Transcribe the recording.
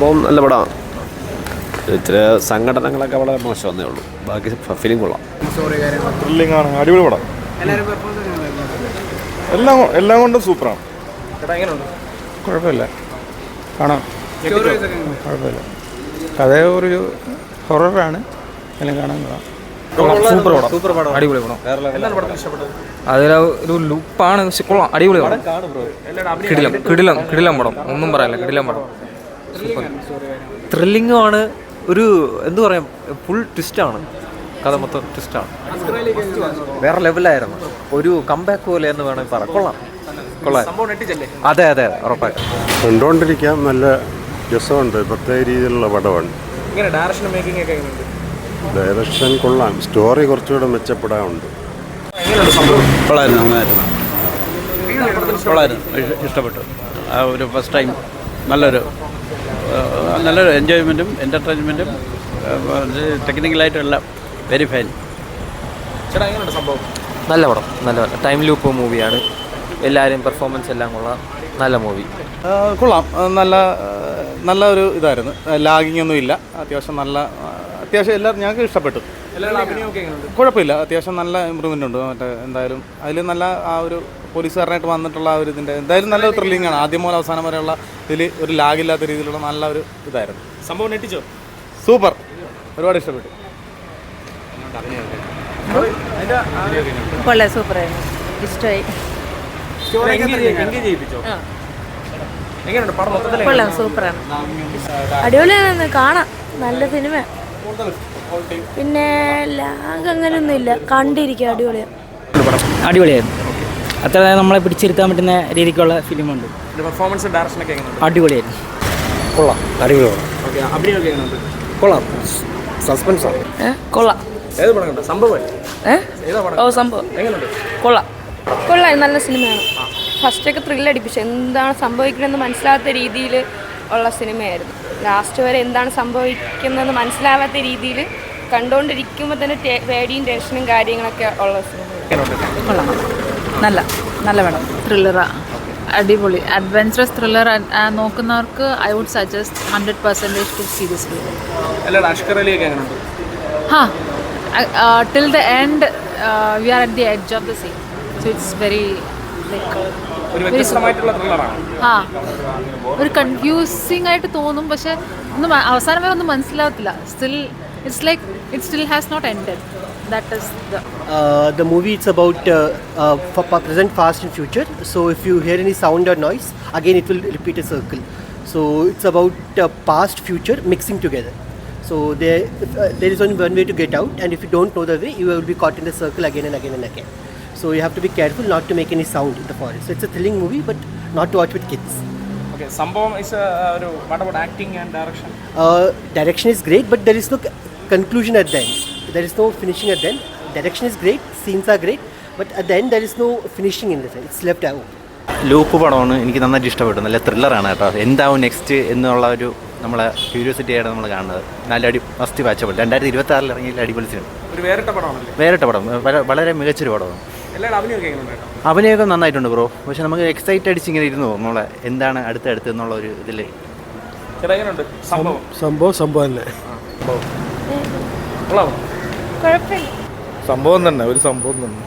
സംഭവം നല്ല പടമാണ്. ഇച്ചിരി സംഘടനകളൊക്കെ വളരെ മോശം വന്നേ ഉള്ളൂ. ബാക്കി ഫിലിം കൊള്ളാം. ത്രില്ലിംഗ് ആണ്, അടിപൊളി പടം. എല്ലാം കൊണ്ടും സൂപ്പറാണ്. കുഴപ്പമില്ല, കാണാം. കുഴപ്പമില്ല, കഥ ഒരു ഹൊററാണ്, എല്ലാം കാണാൻ കൊള്ളാം. സൂപ്പർ പടം, അടിപൊളി പടം. അതിൽ ഒരു ലുപ്പാണ്, പക്ഷെ കൊള്ളാം, അടിപൊളി പടം. കിടിലം പടം, ഒന്നും പറയാനില്ല, കിടിലം പടം. ത്രില്ലിംഗും ആണ്, ഒരു എന്തു പറയാം, ഫുൾ ട്വിസ്റ്റാണ്. കഥ മൊത്തം ട്വിസ്റ്റാണ്. വേറെ ലെവലായിരുന്നു, ഒരു കംബാക്ക് പോലെ എന്ന് വേണമെങ്കിൽ പറയാം. കൊള്ളാം. അതെ ഉറപ്പായി കണ്ടുകൊണ്ടിരിക്കാം. നല്ല രസമുണ്ട്. പ്രത്യേക രീതിയിലുള്ള പടമാണ്. ഡയറക്ഷൻ കൊള്ളാം. സ്റ്റോറി കുറച്ചുകൂടെ മെച്ചപ്പെടാനുണ്ട്. ഇഷ്ടപ്പെട്ടു. ഒരു ഫസ്റ്റ് ടൈം നല്ലൊരു എൻജോയ്മെൻറ്റും എൻ്റർടൈൻമെൻറ്റും ടെക്നിക്കലായിട്ടും എല്ലാം വെരി ഫൈൻ. നല്ല പടം, ടൈം ലൂപ്പ് മൂവിയാണ്. എല്ലാവരും പെർഫോമൻസ് എല്ലാം കൊള്ളാം. നല്ല മൂവി. കൊള്ളാം. നല്ല ഒരു ഇതായിരുന്നു. ലാഗിങ് ഒന്നും ഇല്ല. അത്യാവശ്യം എല്ലാവരും ഞങ്ങൾക്ക് ഇഷ്ടപ്പെട്ടു. കുഴപ്പമില്ല, അത്യാവശ്യം നല്ല ഇമ്പ്രൂവ്മെൻ്റ് ഉണ്ട്. എന്തായാലും അതിൽ നല്ല ആ ഒരു പോലീസുകാരനായിട്ട് വന്നിട്ടുള്ള ആ ഒരു ഇതിൻ്റെ എന്തായാലും നല്ലൊരു ത്രില്ലിംഗ് ആണ്. ആദ്യം മുതൽ അവസാനം വരെയുള്ള ഇതിൽ ഒരു ലാഗില്ലാത്ത രീതിയിലുള്ള നല്ല ഒരു ഇതായിരുന്നു. സംഭവം നെട്ടിച്ചോ? സൂപ്പർ, ഒരുപാട് ഇഷ്ടപ്പെട്ടു. സൂപ്പറായിരുന്നു, ഇഷ്ടമായി. കൊള്ളാം, സൂപ്പറാണ്, അടിപൊളിയാണെന്ന് കാണാം. നല്ല സിനിമ. പിന്നെ ലാഗ് അങ്ങനെയൊന്നും ഇല്ല, കണ്ടിരിക്കുക. അടിപൊളിയായിരുന്നു. അത്ര നമ്മളെ പിടിച്ചിരുത്താൻ പറ്റുന്ന രീതിക്കുള്ള ഫിലിമുണ്ട്. അടിപൊളിയായിരുന്നു. കൊള്ളാം, അടിപൊളി പടം. കൊള്ളാം, സസ്പെൻസാണ്. കൊള്ളാം. സംഭവം കൊള്ളാം, നല്ല സിനിമയാണ്. ഫസ്റ്റൊക്കെ ത്രില്ലടിപ്പിച്ചു. എന്താണ് സംഭവിക്കണമെന്ന് മനസ്സിലാത്ത രീതിയിൽ ഉള്ള സിനിമയായിരുന്നു. ലാസ്റ്റ് വരെ എന്താണ് സംഭവിക്കുന്നതെന്ന് മനസ്സിലാവാത്ത രീതിയിൽ കണ്ടുകൊണ്ടിരിക്കുമ്പോൾ തന്നെ പേടിയും ടെൻഷനും കാര്യങ്ങളൊക്കെ ഉള്ള സിനിമ. കൊള്ളാം, നല്ല പടം. ത്രില്ലറാ, അടിപൊളി അഡ്വെഞ്ചറസ് ത്രില്ലർ നോക്കുന്നവർക്ക് I would suggest 100% to see this film. Till the end we are at the edge of the scene. So it's very ഒരു കൺഫ്യൂസിങ് ആയിട്ട് തോന്നും, പക്ഷെ അവസാനം വരെ ഒന്നും മനസ്സിലാവത്തില്ല. Still it's like it still has not ended. That is the movie. It's about for present, past and future. So if you hear any sound or noise, again it will repeat a circle. So it's about past, future mixing together. So there is only one way to get out, and if you don't know the way, you will be caught in the circle again and again and again. So you have to be careful not to make any sound in the forest. So it's a thrilling movie, but not to watch with kids. Okay, Sambhavam is what about acting and direction? Direction is great, but there is no conclusion at the end. There is no finishing at the end. Direction is great, scenes are great, but at the end there is no finishing in the film. It's left out. Loop പടമാണ്, എനിക്ക് നന്നായിട്ട് ഇഷ്ടപ്പെട്ടു. നല്ല ത്രില്ലറാണ് കേട്ടോ. എന്താവും next എന്നുള്ള ഒരു നമ്മളെ ക്യൂരിയോസിറ്റി ആയിട്ട് നമ്മൾ കാണുന്നത്. നല്ല മസ്റ്റ് വാച്ചബിൾ. 2026 ഇറങ്ങിയ അടിപൊളി സിനിമ. വേറിട്ട പടം, വളരെ മികച്ചൊരു പടമാണ്. അഭിനയമൊക്കെ നന്നായിട്ടുണ്ട് ബ്രോ. പക്ഷെ നമുക്ക് എക്സൈറ്റ് അടിച്ച് ഇങ്ങനെ ഇരുന്നു നമ്മളെ എന്താണ് അടുത്ത് എന്നുള്ള ഒരു ഇതിൽ. സംഭവം സംഭവം തന്നെ, ഒരു സംഭവം തന്നെ.